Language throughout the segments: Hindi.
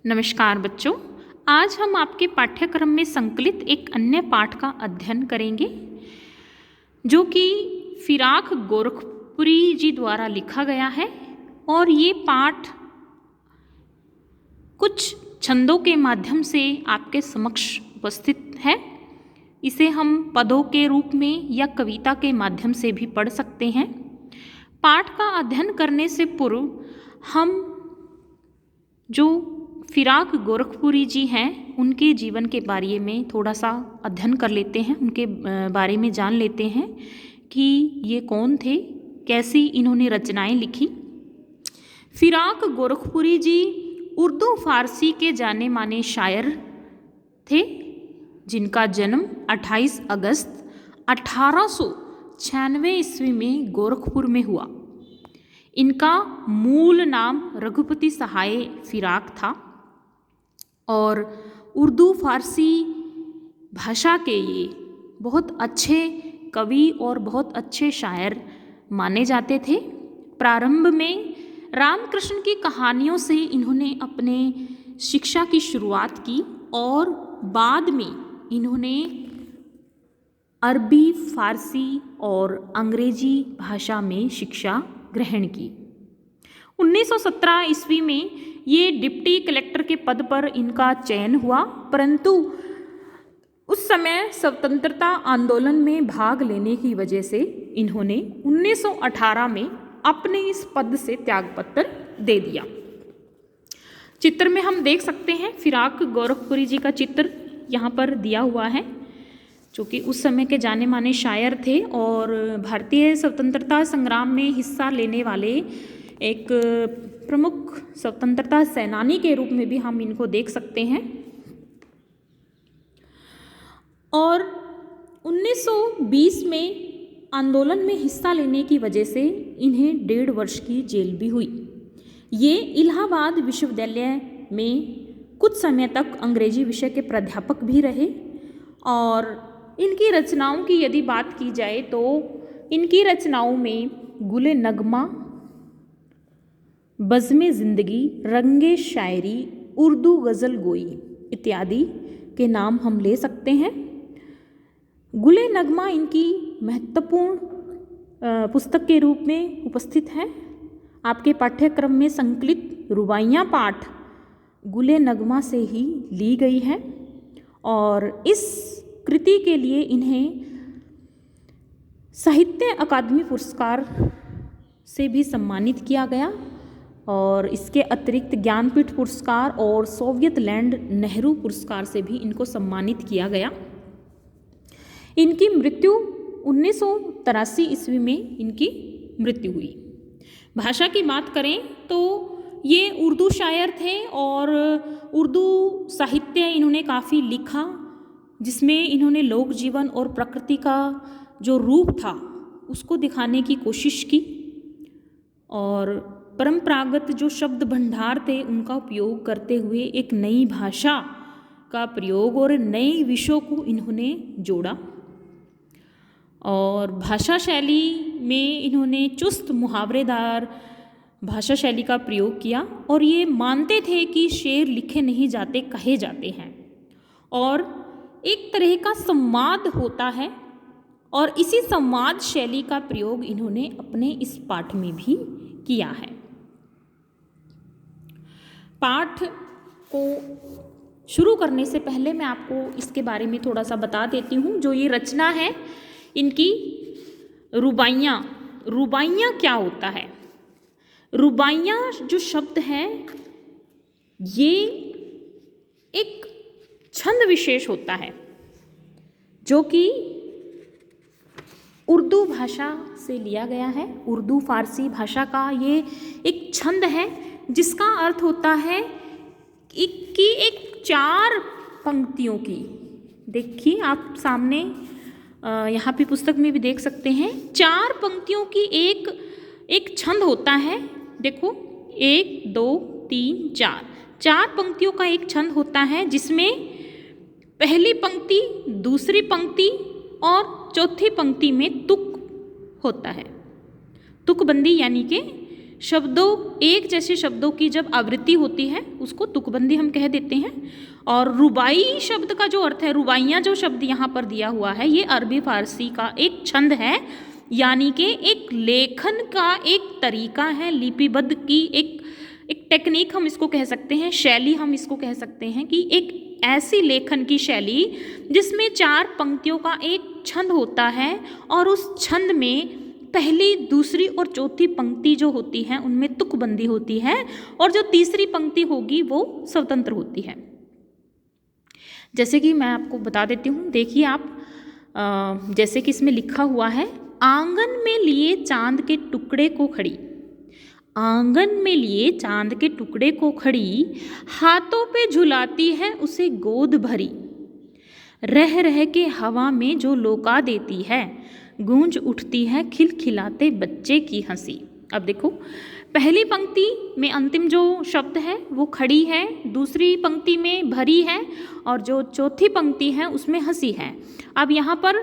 नमस्कार बच्चों, आज हम आपके पाठ्यक्रम में संकलित एक अन्य पाठ का अध्ययन करेंगे जो कि फिराक गोरखपुरी जी द्वारा लिखा गया है। और ये पाठ कुछ छंदों के माध्यम से आपके समक्ष उपस्थित है। इसे हम पदों के रूप में या कविता के माध्यम से भी पढ़ सकते हैं। पाठ का अध्ययन करने से पूर्व हम जो फिराक गोरखपुरी जी हैं उनके जीवन के बारे में थोड़ा सा अध्ययन कर लेते हैं, उनके बारे में जान लेते हैं कि ये कौन थे, कैसी इन्होंने रचनाएं लिखी। फिराक गोरखपुरी जी उर्दू फारसी के जाने माने शायर थे, जिनका जन्म 28 अगस्त 1896 ईस्वी में गोरखपुर में हुआ। इनका मूल नाम रघुपति सहाय फिराक था और उर्दू फारसी भाषा के ये बहुत अच्छे कवि और बहुत अच्छे शायर माने जाते थे। प्रारंभ में रामकृष्ण की कहानियों से इन्होंने अपने शिक्षा की शुरुआत की और बाद में इन्होंने अरबी, फारसी और अंग्रेजी भाषा में शिक्षा ग्रहण की। 1917 ईस्वी में ये डिप्टी कलेक्टर के पद पर इनका चयन हुआ, परंतु उस समय स्वतंत्रता आंदोलन में भाग लेने की वजह से इन्होंने 1918 में अपने इस पद से त्यागपत्र दे दिया। चित्र में हम देख सकते हैं फिराक गोरखपुरी जी का चित्र यहाँ पर दिया हुआ है, जो कि उस समय के जाने माने शायर थे और भारतीय स्वतंत्रता संग्राम में हिस्सा लेने वाले एक प्रमुख स्वतंत्रता सेनानी के रूप में भी हम इनको देख सकते हैं। और 1920 में आंदोलन में हिस्सा लेने की वजह से इन्हें 1.5 वर्ष की जेल भी हुई। ये इलाहाबाद विश्वविद्यालय में कुछ समय तक अंग्रेजी विषय के प्राध्यापक भी रहे। और इनकी रचनाओं की यदि बात की जाए तो इनकी रचनाओं में गुले नगमा, बज़्मे ज़िंदगी, रंगे शायरी, उर्दू गज़ल गोई इत्यादि के नाम हम ले सकते हैं। गुले नगमा इनकी महत्वपूर्ण पुस्तक के रूप में उपस्थित है। आपके पाठ्यक्रम में संकलित रुबाइयाँ पाठ गुले नगमा से ही ली गई है और इस कृति के लिए इन्हें साहित्य अकादमी पुरस्कार से भी सम्मानित किया गया और इसके अतिरिक्त ज्ञानपीठ पुरस्कार और सोवियत लैंड नेहरू पुरस्कार से भी इनको सम्मानित किया गया। इनकी मृत्यु 1983 ईस्वी में इनकी मृत्यु हुई। भाषा की बात करें तो ये उर्दू शायर थे और उर्दू साहित्य इन्होंने काफ़ी लिखा, जिसमें इन्होंने लोक जीवन और प्रकृति का जो रूप था उसको दिखाने की कोशिश की और परंपरागत जो शब्द भंडार थे उनका उपयोग करते हुए एक नई भाषा का प्रयोग और नए विषयों को इन्होंने जोड़ा। और भाषा शैली में इन्होंने चुस्त मुहावरेदार भाषा शैली का प्रयोग किया और ये मानते थे कि शेर लिखे नहीं जाते, कहे जाते हैं और एक तरह का संवाद होता है और इसी संवाद शैली का प्रयोग इन्होंने अपने इस पाठ में भी किया है। पाठ को शुरू करने से पहले मैं आपको इसके बारे में थोड़ा सा बता देती हूँ। जो ये रचना है इनकी रुबाइयाँ, रुबाइयाँ क्या होता है? रुबाइयाँ जो शब्द है ये एक छंद विशेष होता है जो कि उर्दू भाषा से लिया गया है। उर्दू फारसी भाषा का ये एक छंद है जिसका अर्थ होता है कि एक 4 पंक्तियों की, देखिए आप सामने यहाँ पे पुस्तक में भी देख सकते हैं, 4 पंक्तियों की एक छंद होता है। देखो 1 2 3 4 पंक्तियों का एक छंद होता है जिसमें पहली पंक्ति, दूसरी पंक्ति और चौथी पंक्ति में तुक होता है। तुकबंदी यानी कि शब्दों, एक जैसे शब्दों की जब आवृत्ति होती है उसको तुकबंदी हम कह देते हैं। और रुबाई शब्द का जो अर्थ है, रुबाइयाँ जो शब्द यहाँ पर दिया हुआ है, ये अरबी फारसी का एक छंद है, यानी कि एक लेखन का एक तरीका है, लिपिबद्ध की एक टेक्निक हम इसको कह सकते हैं, शैली हम इसको कह सकते हैं कि एक ऐसी लेखन की शैली जिसमें 4 पंक्तियों का एक छंद होता है और उस छंद में पहली, दूसरी और चौथी पंक्ति जो होती है उनमें तुकबंदी होती है और जो तीसरी पंक्ति होगी वो स्वतंत्र होती है। जैसे कि मैं आपको बता देती हूँ, देखिए आप, जैसे कि इसमें लिखा हुआ है, आंगन में लिए चांद के टुकड़े को खड़ी, आंगन में लिए चांद के टुकड़े को खड़ी, हाथों पे झुलाती है उसे गोद भरी, रह रह के हवा में जो लौका देती है, गूंज उठती है खिलखिलाते बच्चे की हंसी। अब देखो, पहली पंक्ति में अंतिम जो शब्द है वो खड़ी है, दूसरी पंक्ति में भरी है और जो चौथी पंक्ति है उसमें हंसी है। अब यहाँ पर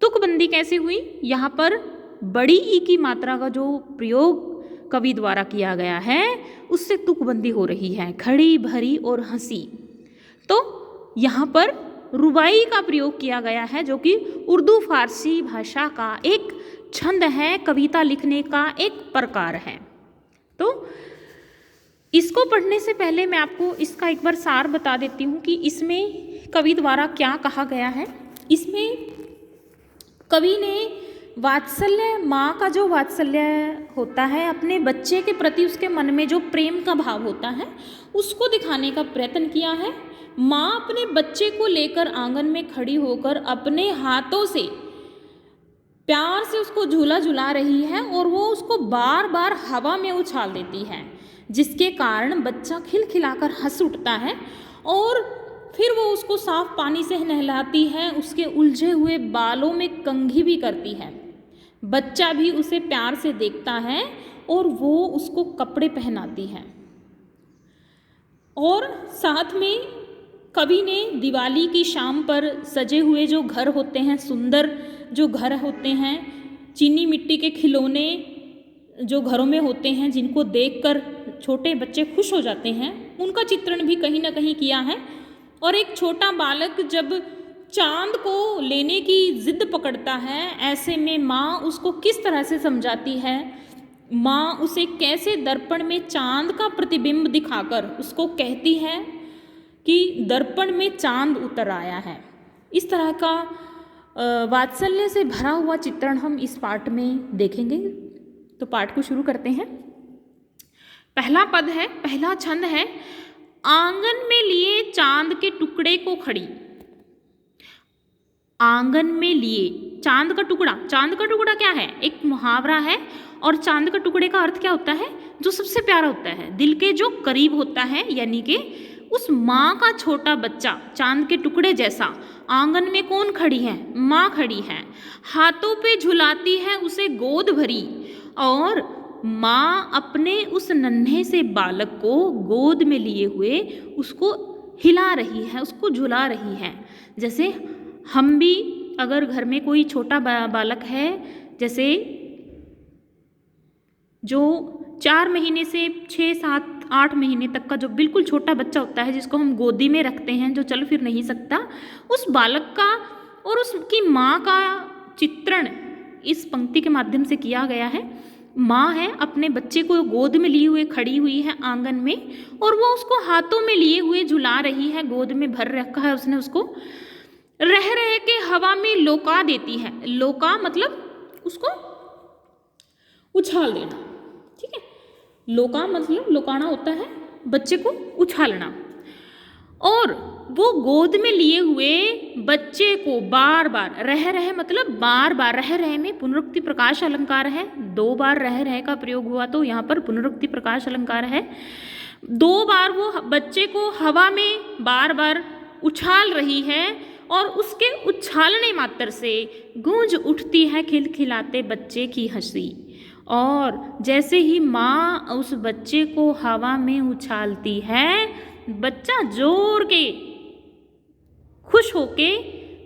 तुकबंदी कैसे हुई? यहाँ पर बड़ी ई की मात्रा का जो प्रयोग कवि द्वारा किया गया है उससे तुकबंदी हो रही है, खड़ी, भरी और हंसी। तो यहाँ पर रुबाई का प्रयोग किया गया है जो कि उर्दू फारसी भाषा का एक छंद है, कविता लिखने का एक प्रकार है। तो इसको पढ़ने से पहले मैं आपको इसका एक बार सार बता देती हूँ कि इसमें कवि द्वारा क्या कहा गया है। इसमें कवि ने वात्सल्य, माँ का जो वात्सल्य होता है, अपने बच्चे के प्रति उसके मन में जो प्रेम का भाव होता है उसको दिखाने का प्रयत्न किया है। माँ अपने बच्चे को लेकर आंगन में खड़ी होकर अपने हाथों से प्यार से उसको झूला झुला रही है और वो उसको बार बार हवा में उछाल देती है, जिसके कारण बच्चा खिलखिलाकर हंस उठता है और फिर वो उसको साफ पानी से नहलाती है, उसके उलझे हुए बालों में कंघी भी करती है। बच्चा भी उसे प्यार से देखता है और वो उसको कपड़े पहनाती है। और साथ में कवि ने दिवाली की शाम पर सजे हुए जो घर होते हैं, सुंदर जो घर होते हैं, चीनी मिट्टी के खिलौने जो घरों में होते हैं, जिनको देखकर छोटे बच्चे खुश हो जाते हैं, उनका चित्रण भी कहीं ना कहीं किया है। और एक छोटा बालक जब चांद को लेने की जिद पकड़ता है, ऐसे में माँ उसको किस तरह से समझाती है, माँ उसे कैसे दर्पण में चांद का प्रतिबिंब दिखाकर उसको कहती है कि दर्पण में चांद उतर आया है। इस तरह का वात्सल्य से भरा हुआ चित्रण हम इस पाठ में देखेंगे। तो पाठ को शुरू करते हैं। पहला पद है, पहला छंद है, आंगन में लिए चांद के टुकड़े को खड़ी। आंगन में लिए चांद का टुकड़ा, चांद का टुकड़ा क्या है? एक मुहावरा है। और चांद का टुकड़े का अर्थ क्या होता है? जो सबसे प्यारा होता है, दिल के जो करीब होता है, यानी कि उस माँ का छोटा बच्चा चांद के टुकड़े जैसा। आंगन में कौन खड़ी है? माँ खड़ी है, हाथों पे झुलाती है उसे गोद भरी, और माँ अपने उस नन्हे से बालक को गोद में लिए हुए उसको हिला रही है, उसको झुला रही है। जैसे हम भी अगर घर में कोई छोटा बालक है, जैसे जो 4 महीने से 6, 7, 8 महीने तक का जो बिल्कुल छोटा बच्चा होता है, जिसको हम गोदी में रखते हैं, जो चल फिर नहीं सकता, उस बालक का और उसकी माँ का चित्रण इस पंक्ति के माध्यम से किया गया है। माँ है, अपने बच्चे को गोद में लिए हुए खड़ी हुई है आंगन में, और वो उसको हाथों में लिए हुए झुला रही है, गोद में भर रखा है उसने उसको। रह रह के हवा में लौका देती है। लौका मतलब उसको उछाल देना, ठीक है। लौका मतलब लौकाना होता है बच्चे को उछालना। और वो गोद में लिए हुए बच्चे को बार बार, रह रहे मतलब बार बार, रह रहे में पुनरुक्ति प्रकाश अलंकार है, 2 बार रह रहे का प्रयोग हुआ तो यहाँ पर पुनरुक्ति प्रकाश अलंकार है। 2 बार वो बच्चे को हवा में बार बार उछाल रही है और उसके उछालने मात्र से गूंज उठती है खिलखिलाते बच्चे की हंसी। और जैसे ही माँ उस बच्चे को हवा में उछालती है, बच्चा जोर के खुश होके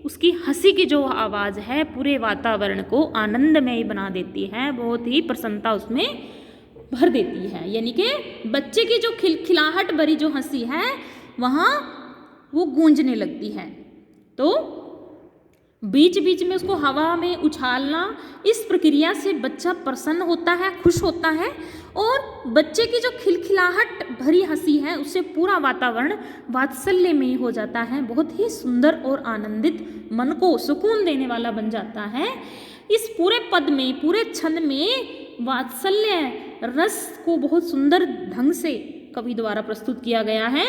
उसकी हंसी की जो आवाज़ है पूरे वातावरण को आनंदमय बना देती है, बहुत ही प्रसन्नता उसमें भर देती है, यानी कि बच्चे की जो खिलखिलाहट भरी जो हंसी है वहाँ वो गूंजने लगती है। तो बीच बीच में उसको हवा में उछालना, इस प्रक्रिया से बच्चा प्रसन्न होता है, खुश होता है और बच्चे की जो खिलखिलाहट भरी हंसी है उससे पूरा वातावरण वात्सल्यमय हो जाता है, बहुत ही सुंदर और आनंदित, मन को सुकून देने वाला बन जाता है। इस पूरे पद में, पूरे छंद में वात्सल्य रस को बहुत सुंदर ढंग से कवि द्वारा प्रस्तुत किया गया है।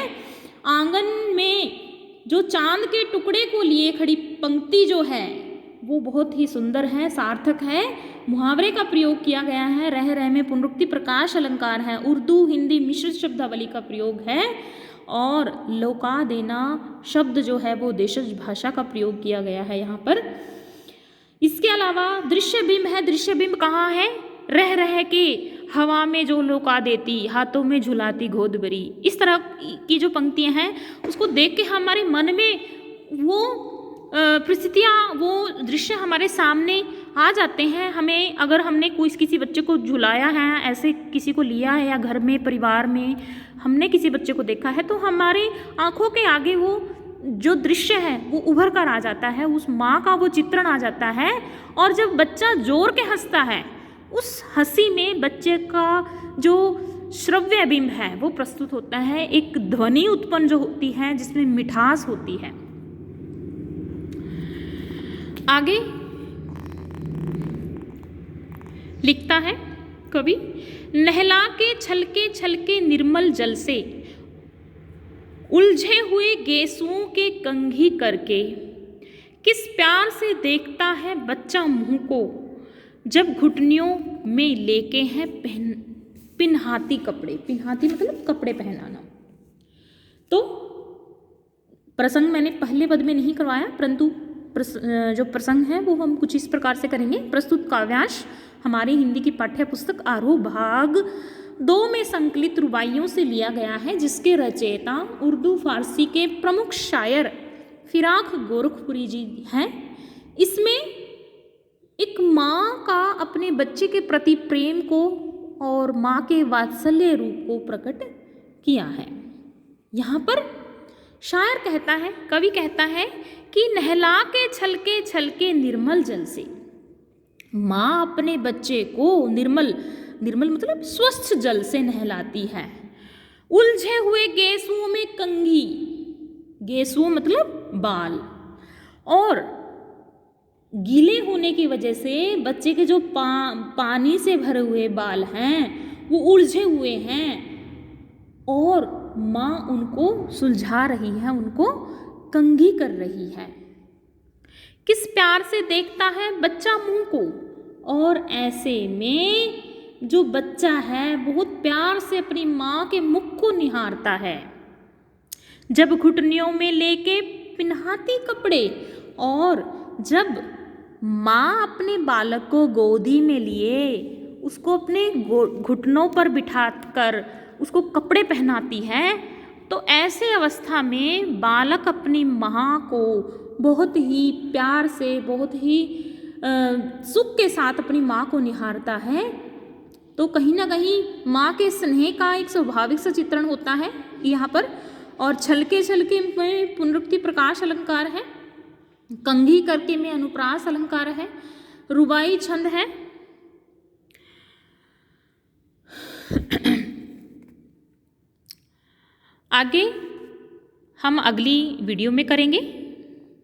आंगन में जो चांद के टुकड़े को लिए खड़ी पंक्ति जो है वो बहुत ही सुंदर है, सार्थक है। मुहावरे का प्रयोग किया गया है, रह रह में पुनरुक्ति प्रकाश अलंकार है, उर्दू हिंदी मिश्रित शब्दावली का प्रयोग है और लौका देना शब्द जो है वो देशज भाषा का प्रयोग किया गया है यहाँ पर। इसके अलावा दृश्य बिंब है। दृश्य बिंब कहाँ है? रह रह के हवा में जो लौका देती, हाथों में झुलाती गोद भरी, इस तरह की जो पंक्तियां हैं उसको देख के हमारे मन में वो परिस्थितियाँ, वो दृश्य हमारे सामने आ जाते हैं। हमें अगर हमने किसी बच्चे को झुलाया है, ऐसे किसी को लिया है या घर में परिवार में हमने किसी बच्चे को देखा है तो हमारी आंखों के आगे वो जो दृश्य है वो उभर कर आ जाता है, उस माँ का वो चित्रण आ जाता है। और जब बच्चा जोर के हंसता है उस हंसी में बच्चे का जो श्रव्य बिंब है वो प्रस्तुत होता है, एक ध्वनि उत्पन्न जो होती है जिसमें मिठास होती है। आगे लिखता है कवि, नहला के छलके निर्मल जल से उलझे हुए गेसुओं के कंघी करके किस प्यार से देखता है बच्चा मुंह को, जब घुटनियों में लेके हैं पिन्हाती कपड़े। पिन्हाती मतलब कपड़े पहनाना। तो प्रसंग मैंने पहले पद में नहीं करवाया, परंतु जो प्रसंग है वो हम कुछ इस प्रकार से करेंगे। प्रस्तुत काव्यांश हमारी हिंदी की पाठ्य पुस्तक आरोह भाग 2 में संकलित रुबाइयों से लिया गया है, जिसके रचयिता उर्दू फारसी के प्रमुख शायर फिराक गोरखपुरी जी हैं। इसमें एक माँ का अपने बच्चे के प्रति प्रेम को और माँ के वात्सल्य रूप को प्रकट किया है। यहाँ पर शायर कहता है, कवि कहता है कि नहला के छलके निर्मल जल से माँ अपने बच्चे को निर्मल मतलब स्वस्थ जल से नहलाती है। उलझे हुए गेसुओं में कंघी, गेसुओं मतलब बाल, और गीले होने की वजह से बच्चे के जो पानी से भरे हुए बाल हैं वो उलझे हुए हैं और माँ उनको सुलझा रही है, उनको कंघी कर रही है। किस प्यार से देखता है बच्चा मुंह को, और ऐसे में जो बच्चा है बहुत प्यार से अपनी माँ के मुख को निहारता है। जब घुटनियों में लेके पिन्हाती कपड़े, और जब माँ अपने बालक को गोदी में लिए उसको अपने घुटनों पर बिठाकर उसको कपड़े पहनाती है, तो ऐसे अवस्था में बालक अपनी माँ को बहुत ही प्यार से, बहुत ही सुख के साथ अपनी माँ को निहारता है। तो कहीं ना कहीं माँ के स्नेह का एक स्वाभाविक सा चित्रण होता है यहाँ पर। और छलके में पुनरुक्ति प्रकाश अलंकार है, कंघी करके में अनुप्रास अलंकार है, रुबाई छंद है। आगे हम अगली वीडियो में करेंगे।